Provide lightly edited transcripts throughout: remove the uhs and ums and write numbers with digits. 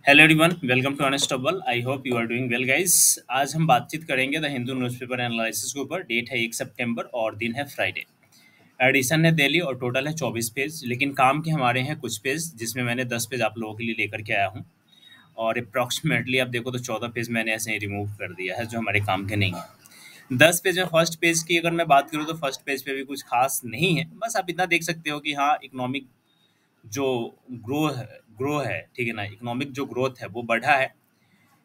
Hello everyone, welcome to Unstoppable. I hope you are doing well guys. आज हम बातचीत करेंगे द हिंदू न्यूज़पेपर एनालिसिस के ऊपर। डेट है 1 सितंबर और दिन है फ्राइडे। एडिशन है डेली और टोटल है 24 पेज, लेकिन काम के हमारे हैं कुछ पेज जिसमें मैंने 10 पेज आप लोगों के लिए लेकर के आया हूँ। और अप्रॉक्सीमेटली आप देखो तो 14 पेज मैंने ऐसे ही रिमूव कर दिया है जो हमारे काम के नहीं है। 10 पेज में फर्स्ट पेज की अगर मैं बात करूँ तो फर्स्ट पेज पे भी कुछ खास नहीं है। बस आप इतना देख सकते हो कि हाँ, इकोनॉमिक जो ग्रो है, ठीक है ना, इकोनॉमिक जो ग्रोथ है वो बढ़ा है।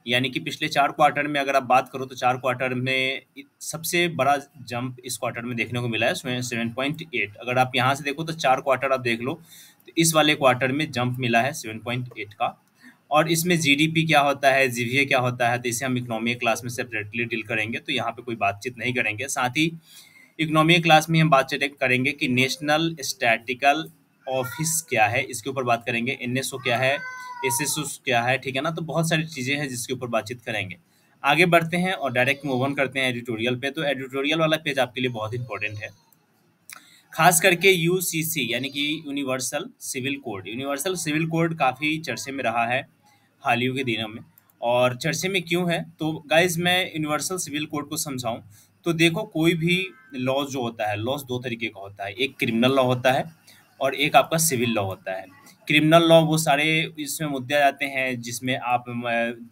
यानी कि पिछले 4 क्वार्टर में अगर आप बात करो तो 4 क्वार्टर में सबसे बड़ा जंप इस क्वार्टर में देखने को मिला है, 7.8। अगर आप यहाँ से देखो तो 4 क्वार्टर आप देख लो तो इस वाले क्वार्टर में जंप मिला है 7.8 का। और इसमें जीडीपी क्या होता है, जीवीए क्या होता है, तो इसे हम इकोनॉमी क्लास में सेपरेटली डील करेंगे, तो यहाँ पे कोई बातचीत नहीं करेंगे। साथ ही इकोनॉमी क्लास में हम बातचीत करेंगे कि नेशनल स्टैटिकल ऑफिस क्या है, इसके ऊपर बात करेंगे। एनएसओ क्या है, एसएसओ क्या है, ठीक है ना। तो बहुत सारी चीज़ें हैं जिसके ऊपर बातचीत करेंगे। आगे बढ़ते हैं और डायरेक्ट मूव ऑन करते हैं एडिटोरियल पे। तो एडिटोरियल वाला पेज आपके लिए बहुत इंपॉर्टेंट है, खास करके यूसीसी यानी कि universal civil code. Universal civil code काफ़ी चर्चे में रहा है हाल ही के दिनों में। और चर्चे में क्यों है, तो गाइज मैं यूनिवर्सल सिविल कोड को समझाऊं तो देखो, कोई भी लॉ जो होता है, लॉस दो तरीके का होता है। एक क्रिमिनल लॉ होता है और एक आपका सिविल लॉ होता है। क्रिमिनल लॉ वो सारे इसमें मुद्दे आ जाते हैं जिसमें आप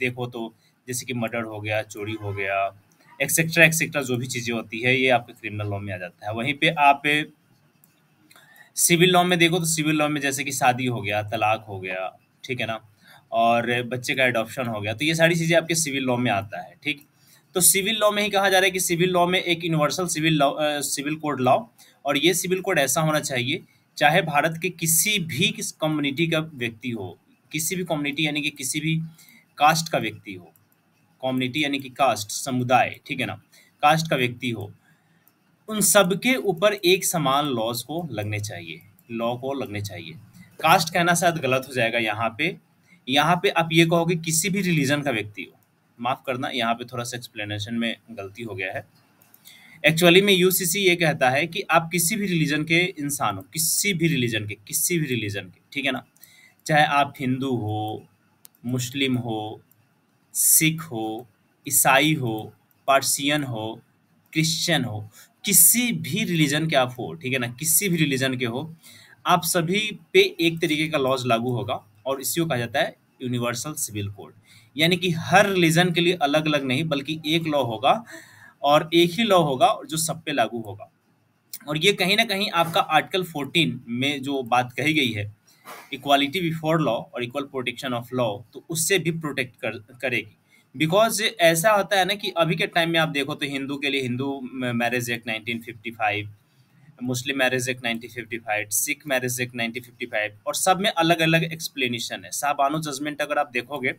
देखो तो जैसे कि मर्डर हो गया, चोरी हो गया, एक्सेट्रा एक्सेट्रा, जो भी चीज़ें होती है ये आपके क्रिमिनल लॉ में आ जाता है। वहीं पे आप सिविल लॉ में देखो तो सिविल लॉ में जैसे कि शादी हो गया, तलाक हो गया, ठीक है ना, और बच्चे का एडॉप्शन हो गया, तो ये सारी चीज़ें आपके सिविल लॉ में आता है। ठीक, तो सिविल लॉ में ही कहा जा रहा है कि सिविल लॉ में एक universal civil law, civil code law. और ये सिविल कोड ऐसा होना चाहिए चाहे भारत के किसी भी कम्युनिटी का व्यक्ति हो, किसी भी कम्युनिटी यानी कि किसी भी कास्ट का व्यक्ति हो। कम्युनिटी यानी कि कास्ट, समुदाय, ठीक है ना, कास्ट का व्यक्ति हो, उन सबके ऊपर एक समान लॉज को लगने चाहिए, लॉ को लगने चाहिए। कास्ट कहना शायद गलत हो जाएगा यहाँ पे। यहाँ पे आप ये कहोगे किसी भी रिलीजन का व्यक्ति हो। माफ करना, यहाँ पे थोड़ा सा एक्सप्लेनेशन में गलती हो गया है। एक्चुअली में यूसीसी ये कहता है कि आप किसी भी रिलीजन के इंसान हो, किसी भी रिलीजन के, किसी भी रिलीजन के, ठीक है ना, चाहे आप हिंदू हो, मुस्लिम हो, सिख हो, ईसाई हो, पार्सियन हो, क्रिश्चियन हो, किसी भी रिलीजन के आप हो, ठीक है ना, किसी भी रिलीजन के हो, आप सभी पे एक तरीके का लॉज लागू होगा। और इसी को कहा जाता है यूनिवर्सल सिविल कोड। यानी कि हर रिलीजन के लिए अलग अलग नहीं बल्कि एक लॉ होगा, और एक ही लॉ होगा जो सब पे लागू होगा। और ये कहीं ना कहीं आपका आर्टिकल 14 में जो बात कही गई है, इक्वालिटी बिफोर लॉ और इक्वल प्रोटेक्शन ऑफ लॉ, तो उससे भी प्रोटेक्ट करेगी। बिकॉज ऐसा होता है ना कि अभी के टाइम में आप देखो तो हिंदू के लिए हिंदू मैरिज एक्ट 1955, मुस्लिम marriage act 1955, Sikh marriage act 1955, और सब में अलग अलग एक्सप्लेनेशन है। साहबानो जजमेंट अगर आप देखोगे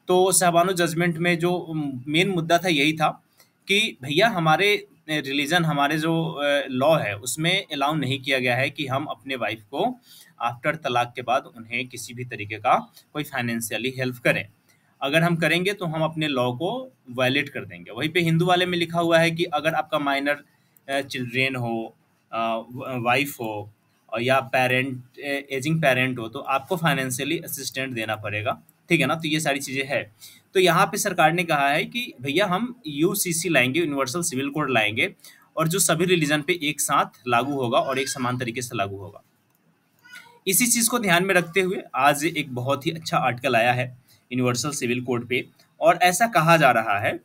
तो साहबानो जजमेंट में जो मेन मुद्दा था यही था कि भैया हमारे रिलीजन, हमारे जो लॉ है उसमें अलाउ नहीं किया गया है कि हम अपने वाइफ को आफ्टर तलाक के बाद उन्हें किसी भी तरीके का कोई फाइनेंशियली हेल्प करें। अगर हम करेंगे तो हम अपने लॉ को वायलेट कर देंगे। वहीं पे हिंदू वाले में लिखा हुआ है कि अगर आपका माइनर चिल्ड्रेन हो, वाइफ हो, और या पेरेंट, एजिंग पेरेंट हो, तो आपको फाइनेंशियली असिस्टेंट देना पड़ेगा, ठीक है ना। तो ये सारी चीज़ें हैं। तो यहाँ पे सरकार ने कहा है कि भैया हम यूसीसी लाएंगे, यूनिवर्सल सिविल कोड लाएंगे, और जो सभी रिलीजन पे एक साथ लागू होगा और एक समान तरीके से लागू होगा। इसी चीज़ को ध्यान में रखते हुए आज एक बहुत ही अच्छा आर्टिकल आया है यूनिवर्सल सिविल कोड पे। और ऐसा कहा जा रहा है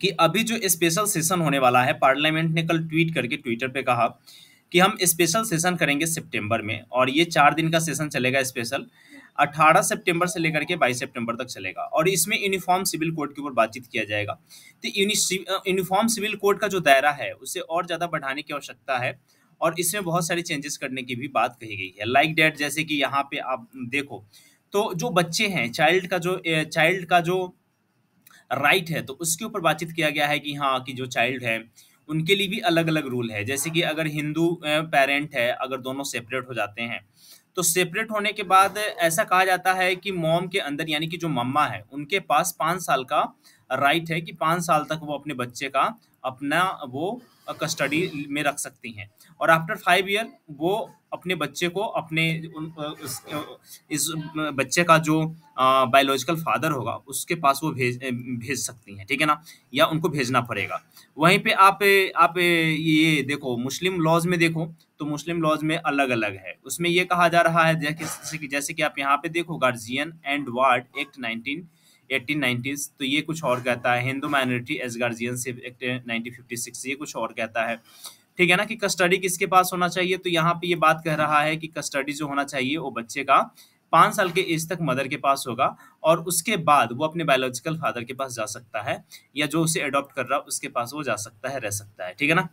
कि अभी जो स्पेशल सेशन होने वाला है, पार्लियामेंट ने कल ट्वीट करके ट्विटर पे कहा कि हम स्पेशल सेशन करेंगे सितंबर में, और ये 4 दिन का सेशन चलेगा स्पेशल। 18 सितंबर से लेकर के 22 सितंबर तक चलेगा, और इसमें यूनिफॉर्म सिविल कोड के ऊपर बातचीत किया जाएगा। तो यूनिफॉर्म सिविल कोड का जो दायरा है उसे और ज़्यादा बढ़ाने की आवश्यकता है, और इसमें बहुत सारी चेंजेस करने की भी बात कही गई है। लाइक डैट, जैसे कि यहाँ पे आप देखो तो जो बच्चे हैं, चाइल्ड का जो राइट है, तो उसके ऊपर बातचीत किया गया है कि हाँ, कि जो चाइल्ड है उनके लिए भी अलग अलग रूल है। जैसे कि अगर हिंदू पेरेंट है, अगर दोनों सेपरेट हो जाते हैं, तो सेपरेट होने के बाद ऐसा कहा जाता है कि मॉम के अंदर यानी कि जो मम्मा है उनके पास 5 साल का राइट है कि 5 साल तक वो अपने बच्चे का अपना वो कस्टडी में रख सकती हैं, और आफ्टर 5 ईयर वो अपने बच्चे को अपने इस बच्चे का जो बायोलॉजिकल फादर होगा उसके पास वो भेज सकती हैं, ठीक है ना, या उनको भेजना पड़ेगा। वहीं पे आप ये देखो मुस्लिम लॉज में देखो, तो मुस्लिम लॉज में अलग अलग है। उसमें ये कहा जा रहा है जैसे कि आप यहाँ पे देखो guardian and ward act 1890s, तो ये कुछ और कहता है। Hindu minority age guardianship act 1956 ये कुछ और कहता है, ठीक है ना, कि कस्टडी किसके पास होना चाहिए। तो यहाँ पे ये बात कह रहा है कि कस्टडी जो होना चाहिए वो बच्चे का 5 साल के एज तक मदर के पास होगा, और उसके बाद वो अपने बायोलॉजिकल फादर के पास जा सकता है, या जो उसे अडॉप्ट कर रहा है उसके पास वो जा सकता है, रह सकता है, ठीक है ना।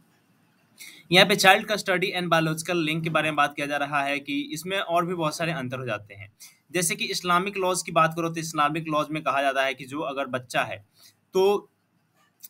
यहाँ पे child custody and biological link के बारे में बात किया जा रहा है कि इसमें और भी बहुत सारे अंतर हो जाते हैं। जैसे कि इस्लामिक लॉज की बात करो तो इस्लामिक लॉज में कहा जाता है कि जो अगर बच्चा है तो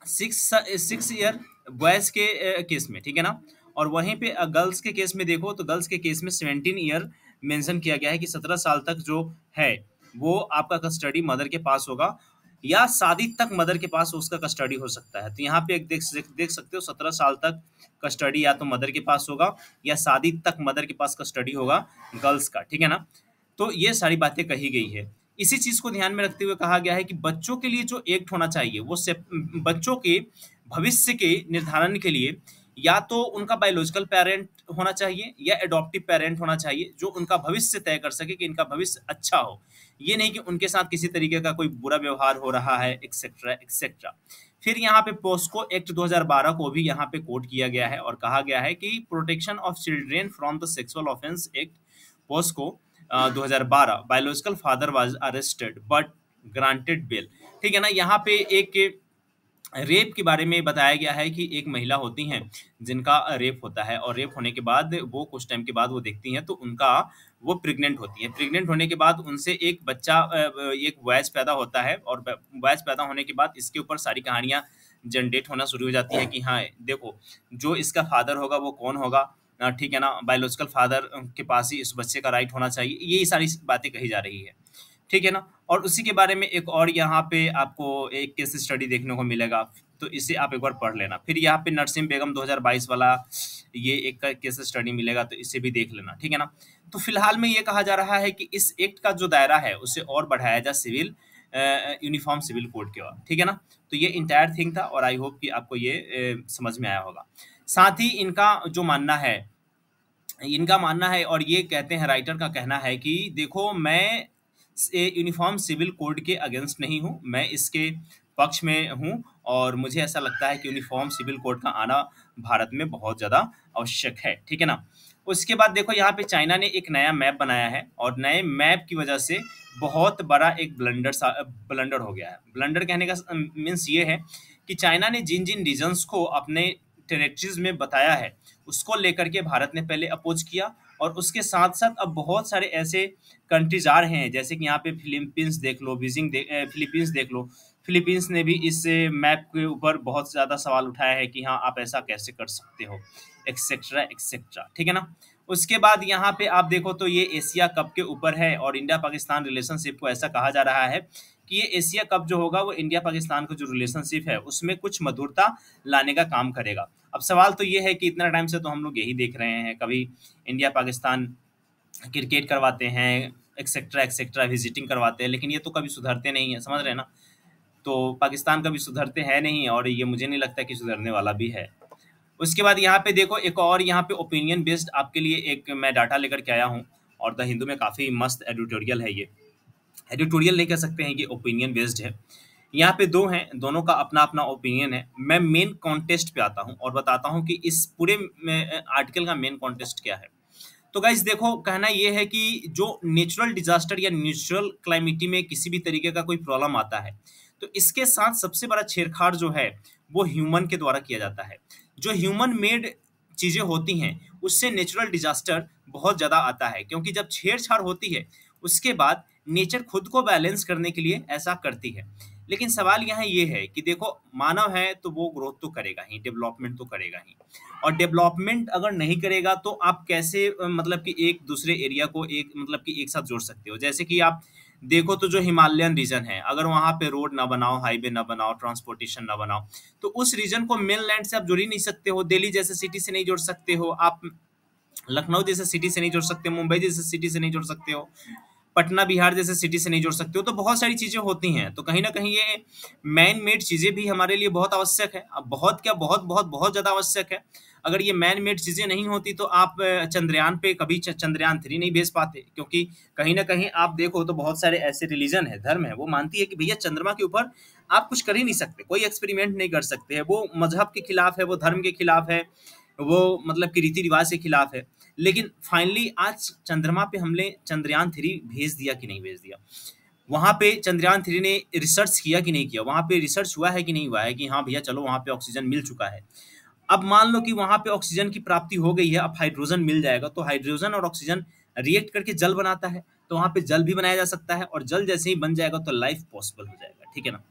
6 ईयर बॉयज़ के केस में, ठीक है ना, और वहीं पे गर्ल्स के केस में देखो तो गर्ल्स के केस में 17 ईयर मेंशन किया गया है कि 17 साल तक जो है वो आपका कस्टडी मदर के पास होगा, या शादी तक मदर के पास उसका कस्टडी हो सकता है। तो यहाँ पे एक देख सकते हो 17 साल तक कस्टडी या तो मदर के पास होगा, या शादी तक मदर के पास कस्टडी होगा गर्ल्स का, ठीक है ना। तो ये सारी बातें कही गई है। इसी चीज़ को ध्यान में रखते हुए कहा गया है कि बच्चों के लिए जो एक्ट होना चाहिए वो बच्चों के भविष्य के निर्धारण के लिए या तो उनका बायोलॉजिकल पेरेंट होना चाहिए या एडॉप्टिव पेरेंट होना चाहिए, जो उनका भविष्य तय कर सके कि इनका भविष्य अच्छा हो। ये नहीं कि उनके साथ किसी तरीके का कोई बुरा व्यवहार हो रहा है, एक्सेट्रा एक्सेट्रा। फिर यहाँ पे पोस्को एक्ट 2012 को भी यहाँ पे कोट किया गया है, और कहा गया है कि protection of children from the sexual offence act POCSO 2012 biological father was arrested but granted bail, ठीक है ना। यहाँ पे एक रेप के बारे में बताया गया है कि एक महिला होती हैं जिनका रेप होता है, और रेप होने के बाद वो कुछ टाइम के बाद वो देखती हैं तो उनका वो प्रेग्नेंट होती है। प्रेग्नेंट होने के बाद उनसे एक बच्चा एक बॉयज पैदा होता है, और बॉयज पैदा होने के बाद इसके ऊपर सारी कहानियाँ जनरेट होना शुरू हो जाती है कि हाँ देखो जो इसका फादर होगा वो कौन होगा, ठीक है ना, बायोलॉजिकल फादर के पास ही इस बच्चे का राइट होना चाहिए। यही सारी बातें कही जा रही है, ठीक है ना। और उसी के बारे में एक और यहाँ पे आपको एक केस स्टडी देखने को मिलेगा, तो इसे आप एक बार पढ़ लेना। फिर यहाँ पे नरसिम बेगम 2022 वाला ये एक केस स्टडी मिलेगा, तो इसे भी देख लेना, ठीक है ना। तो फिलहाल में ये कहा जा रहा है कि इस एक्ट का जो दायरा है उसे और बढ़ाया जाए सिविल यूनिफॉर्म सिविल कोड के और, ठीक है ना। तो ये इंटायर थिंग था, और आई होप कि आपको ये समझ में आया होगा। साथ ही इनका मानना है और ये कहते हैं, राइटर का कहना है कि देखो मैं यूनिफॉर्म सिविल कोड के अगेंस्ट नहीं हूँ, मैं इसके पक्ष में हूँ, और मुझे ऐसा लगता है कि यूनिफॉर्म सिविल कोड का आना भारत में बहुत ज़्यादा आवश्यक है, ठीक है ना। उसके बाद देखो यहाँ पे चाइना ने एक नया मैप बनाया है, और नए मैप की वजह से बहुत बड़ा एक ब्लंडर हो गया है। ब्लंडर कहने का मीन्स ये है कि चाइना ने जिन जिन रीजन्स को अपने टेरिटरीज में बताया है उसको लेकर के भारत ने पहले अपोज किया, और उसके साथ साथ अब बहुत सारे ऐसे कंट्रीज आ रहे हैं, जैसे कि यहाँ पे फिलीपींस देख लो, फिलीपींस देख लो। फिलीपींस ने भी इस मैप के ऊपर बहुत ज़्यादा सवाल उठाया है कि हाँ आप ऐसा कैसे कर सकते हो, एक्सेट्रा एक्सेट्रा, ठीक है ना। उसके बाद यहाँ पे आप देखो तो ये एशिया कप के ऊपर है, और इंडिया पाकिस्तान रिलेशनशिप को ऐसा कहा जा रहा है कि ये एशिया कप जो होगा वो इंडिया पाकिस्तान का जो रिलेशनशिप है उसमें कुछ मधुरता लाने का काम करेगा। अब सवाल तो ये है कि इतना टाइम से तो हम लोग यही देख रहे हैं, कभी इंडिया पाकिस्तान क्रिकेट करवाते हैं, एक्सेट्रा एक्सेट्रा, विजिटिंग करवाते हैं, लेकिन ये तो कभी सुधरते नहीं है, समझ रहे हैं ना। तो पाकिस्तान कभी सुधरते हैं नहीं, और ये मुझे नहीं लगता कि सुधरने वाला भी है। उसके बाद यहाँ पे देखो एक और यहाँ पे ओपिनियन बेस्ड आपके लिए एक मैं डाटा लेकर के आया हूँ, और द हिंदू में काफ़ी मस्त एडिटोरियल है ये। एडिटोरियल नहीं कह सकते हैं, ये ओपिनियन बेस्ड है। यहाँ पे दो हैं, दोनों का अपना अपना ओपिनियन है। मैं मेन कॉन्टेस्ट पे आता हूँ और बताता हूँ कि इस पूरे आर्टिकल का मेन कॉन्टेस्ट क्या है। तो गाइस देखो, कहना ये है कि जो नेचुरल डिजास्टर या नेचुरल क्लाइमिटी में किसी भी तरीके का कोई प्रॉब्लम आता है, तो इसके साथ सबसे बड़ा छेड़छाड़ जो है वो ह्यूमन के द्वारा किया जाता है। जो ह्यूमन मेड चीज़ें होती हैं उससे नेचुरल डिजास्टर बहुत ज़्यादा आता है, क्योंकि जब छेड़छाड़ होती है उसके बाद नेचर खुद को बैलेंस करने के लिए ऐसा करती है। लेकिन सवाल यहाँ ये है कि देखो, मानव है तो वो ग्रोथ तो करेगा ही, डेवलपमेंट तो करेगा ही, और डेवलपमेंट अगर नहीं करेगा तो आप कैसे मतलब कि एक दूसरे एरिया को एक मतलब कि एक साथ जोड़ सकते हो। जैसे कि आप देखो तो जो हिमालयन रीजन है, अगर वहां पे रोड ना बनाओ, हाईवे ना बनाओ, ट्रांसपोर्टेशन ना बनाओ, तो उस रीजन को मेनलैंड से आप जोड़ ही नहीं सकते हो। दिल्ली जैसे सिटी से नहीं जोड़ सकते हो आप, लखनऊ जैसे सिटी से नहीं जोड़ सकते, मुंबई जैसे सिटी से नहीं जोड़ सकते हो, पटना बिहार जैसे सिटी से नहीं जोड़ सकते हो। तो बहुत सारी चीजें होती हैं, तो कहीं ना कहीं ये मैन मेड चीजें भी हमारे लिए बहुत आवश्यक है। अब बहुत क्या, बहुत बहुत बहुत ज्यादा आवश्यक है। अगर ये मैन मेड चीजें नहीं होती तो आप चंद्रयान पे कभी चंद्रयान 3 नहीं भेज पाते, क्योंकि कहीं ना कहीं आप देखो तो बहुत सारे ऐसे रिलीजन है, धर्म है, वो मानती है कि भैया चंद्रमा के ऊपर आप कुछ कर ही नहीं सकते, कोई एक्सपेरिमेंट नहीं कर सकते हैं। वो मजहब के खिलाफ है, वो धर्म के खिलाफ है, वो मतलब कि रीति रिवाज के खिलाफ है। लेकिन फाइनली आज चंद्रमा पे हमने चंद्रयान 3 भेज दिया कि नहीं भेज दिया, वहां पे चंद्रयान 3 ने रिसर्च किया कि नहीं किया, वहां पे रिसर्च हुआ है कि नहीं हुआ है कि हाँ भैया चलो वहां पे ऑक्सीजन मिल चुका है। अब मान लो कि वहां पे ऑक्सीजन की प्राप्ति हो गई है, अब हाइड्रोजन मिल जाएगा, तो हाइड्रोजन और ऑक्सीजन रिएक्ट करके जल बनाता है, तो वहां पे जल भी बनाया जा सकता है, और जल जैसे ही बन जाएगा तो लाइफ पॉसिबल हो जाएगा, ठीक है ना।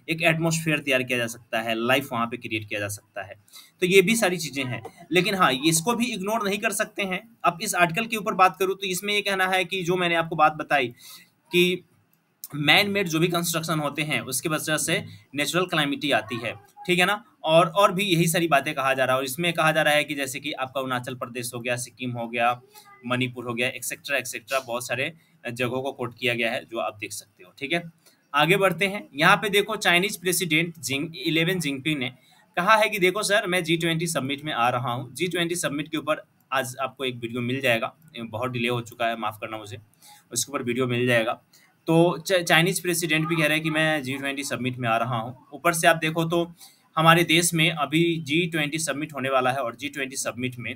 एक एटमॉस्फेयर तैयार किया जा सकता है, लाइफ वहां पे क्रिएट किया जा सकता है। तो ये भी सारी चीजें हैं, लेकिन हाँ इसको भी इग्नोर नहीं कर सकते हैं। अब इस आर्टिकल के ऊपर बात करूँ तो इसमें ये कहना है कि जो मैंने आपको बात बताई कि मैन मेड जो भी कंस्ट्रक्शन होते हैं उसके वजह से नेचुरल क्लाइमिटी आती है, ठीक है ना। और भी यही सारी बातें कहा जा रहा है, और इसमें कहा जा रहा है कि जैसे कि आपका अरुणाचल प्रदेश हो गया, सिक्किम हो गया, मणिपुर हो गया, एक्सेट्रा एक्सेट्रा, बहुत सारे जगहों को कोट किया गया है जो आप देख सकते हो, ठीक है। आगे बढ़ते हैं, यहाँ पे देखो चाइनीज प्रेसिडेंट 11 जिनपिंग ने कहा है कि देखो सर मैं G20 समिट में आ रहा हूँ। G20 समिट के ऊपर आज आपको एक वीडियो मिल जाएगा, बहुत डिले हो चुका है, माफ़ करना मुझे, उसके ऊपर वीडियो मिल जाएगा। तो चाइनीज प्रेसिडेंट भी कह रहे हैं कि मैं G20 समिट में आ रहा हूँ। ऊपर से आप देखो तो हमारे देश में अभी G20 समिट होने वाला है, और G20 समिट में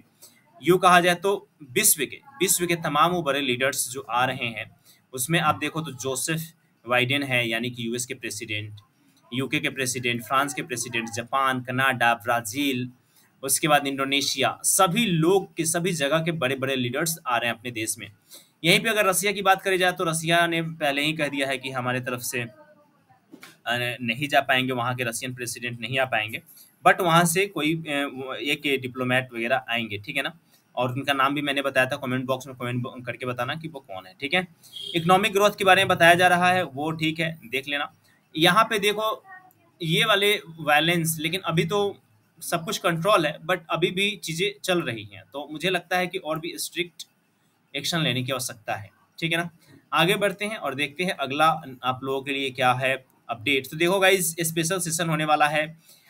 यूँ कहा जाए तो विश्व के तमाम वो बड़े लीडर्स जो आ रहे हैं, उसमें आप देखो तो जोसेफ बाइडेन है, यानी कि यूएस के प्रेसिडेंट, यूके के प्रेसिडेंट, फ्रांस के प्रेसिडेंट, जापान, कनाडा, ब्राज़ील, उसके बाद इंडोनेशिया, सभी लोग के सभी जगह के बड़े-बड़े लीडर्स आ रहे हैं अपने देश में। यहीं पे अगर रसिया की बात करी जाए तो रसिया ने पहले ही कह दिया है कि हमारे तरफ से नहीं जा पाएँगे, वहाँ के रशियन प्रेसिडेंट नहीं आ पाएँगे, बट वहाँ से कोई एक डिप्लोमैट वगैरह आएँगे, ठीक है ना? और उनका नाम भी मैंने बताया था, कमेंट बॉक्स में कमेंट करके बताना कि वो कौन है, ठीक है? इकोनॉमिक ग्रोथ के बारे में बताया जा रहा है, वो ठीक है, देख लेना। यहाँ पे देखो ये वाले वायलेंस, लेकिन अभी तो सब कुछ कंट्रोल है, बट अभी भी चीज़ें चल रही हैं, तो मुझे लगता है कि और भी स्ट्रिक्ट एक्शन लेने की आवश्यकता है, ठीक है ना। आगे बढ़ते हैं और देखते हैं अगला आप लोगों के लिए क्या है अपडेट। तो देखो गाइज, स्पेशल सेशन होने वाला है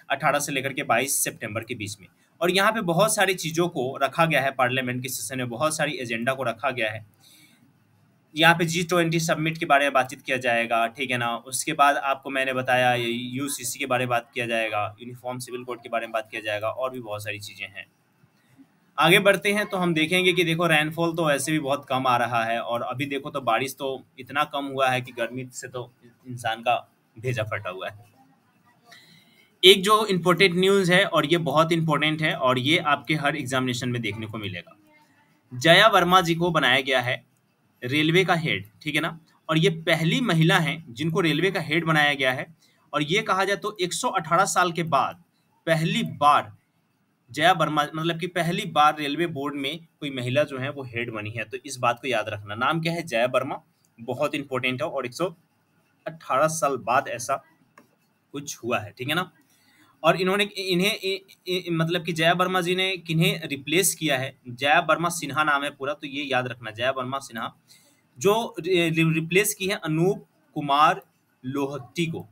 18 से लेकर के 22 सितंबर के बीच में, और यहाँ पे बहुत सारी चीज़ों को रखा गया है, पार्लियामेंट के सेशन में बहुत सारी एजेंडा को रखा गया है। यहाँ पे G20 समिट के बारे में बातचीत किया जाएगा, ठीक है ना। उसके बाद आपको मैंने बताया यूसीसी के बारे में बात किया जाएगा, यूनिफॉर्म सिविल कोड के बारे में बात किया जाएगा, और भी बहुत सारी चीज़ें हैं। आगे बढ़ते हैं तो हम देखेंगे कि देखो रेनफॉल तो वैसे भी बहुत कम आ रहा है, और अभी देखो तो बारिश तो इतना कम हुआ है कि गर्मी से तो इंसान का भेजा फटा हुआ है। एक जो इम्पोर्टेंट न्यूज़ है, और ये बहुत इम्पोर्टेंट है, और ये आपके हर एग्जामिनेशन में देखने को मिलेगा। जया वर्मा जी को बनाया गया है रेलवे का हेड, ठीक है ना। और ये पहली महिला हैं जिनको रेलवे का हेड बनाया गया है, और ये कहा जाए तो 118 साल के बाद पहली बार जया वर्मा, मतलब कि पहली बार रेलवे बोर्ड में कोई महिला जो है वो हेड बनी है। तो इस बात को याद रखना, नाम क्या है, जया वर्मा, बहुत इंपॉर्टेंट है, और 118 साल बाद ऐसा कुछ हुआ है, ठीक है ना। और इन्होंने मतलब कि जया वर्मा जी ने किन्हें रिप्लेस किया है, जया वर्मा सिन्हा नाम है पूरा, तो ये याद रखना, जया वर्मा सिन्हा, जो रिप्लेस की है अनूप कुमार लोहटी को।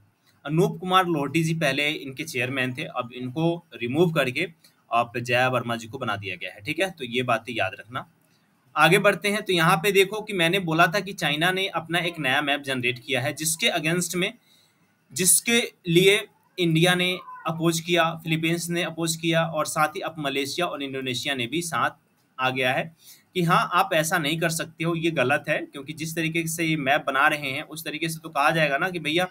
अनूप कुमार लोहटी जी पहले इनके चेयरमैन थे, अब इनको रिमूव करके अब जया वर्मा जी को बना दिया गया है, ठीक है। तो ये बातें याद रखना। आगे बढ़ते हैं तो यहाँ पे देखो कि मैंने बोला था कि चाइना ने अपना एक नया मैप जनरेट किया है, जिसके अगेंस्ट में, जिसके लिए इंडिया ने अपोज किया, फिलीपींस ने अपोज किया, और साथ ही अब मलेशिया और इंडोनेशिया ने भी साथ आ गया है कि हाँ आप ऐसा नहीं कर सकते हो, ये गलत है। क्योंकि जिस तरीके से ये मैप बना रहे हैं उस तरीके से तो कहा जाएगा ना कि भैया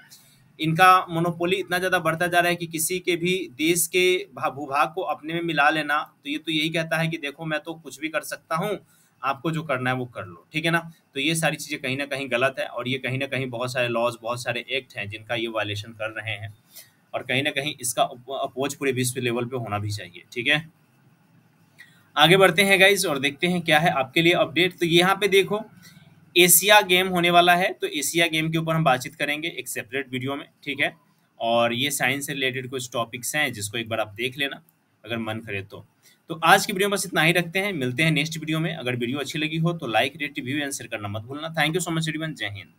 इनका मोनोपोली इतना ज़्यादा बढ़ता जा रहा है कि किसी के भी देश के भूभाग को अपने में मिला लेना, तो ये तो यही कहता है कि देखो मैं तो कुछ भी कर सकता हूँ, आपको जो करना है वो कर लो, ठीक है ना। तो ये सारी चीज़ें कहीं ना कहीं गलत है, और ये कहीं ना कहीं बहुत सारे लॉज, बहुत सारे एक्ट हैं जिनका ये वायलेशन कर रहे हैं, और कहीं ना कहीं इसका अपोज पूरे विश्व लेवल पे होना भी चाहिए, ठीक है। आगे बढ़ते हैं गाइज और देखते हैं क्या है आपके लिए अपडेट। तो यहाँ पे देखो एशिया गेम होने वाला है, तो एशिया गेम के ऊपर हम बातचीत करेंगे एक सेपरेट वीडियो में, ठीक है। और ये साइंस से रिलेटेड कुछ टॉपिक्स हैं जिसको एक बार आप देख लेना अगर मन करे तो आज की वीडियो में बस इतना ही रखते हैं, मिलते हैं नेक्स्ट वीडियो में। अगर वीडियो अच्छी लगी हो तो like, rate, review and share करना मत भूलना। Thank you so much everyone, जय हिंद।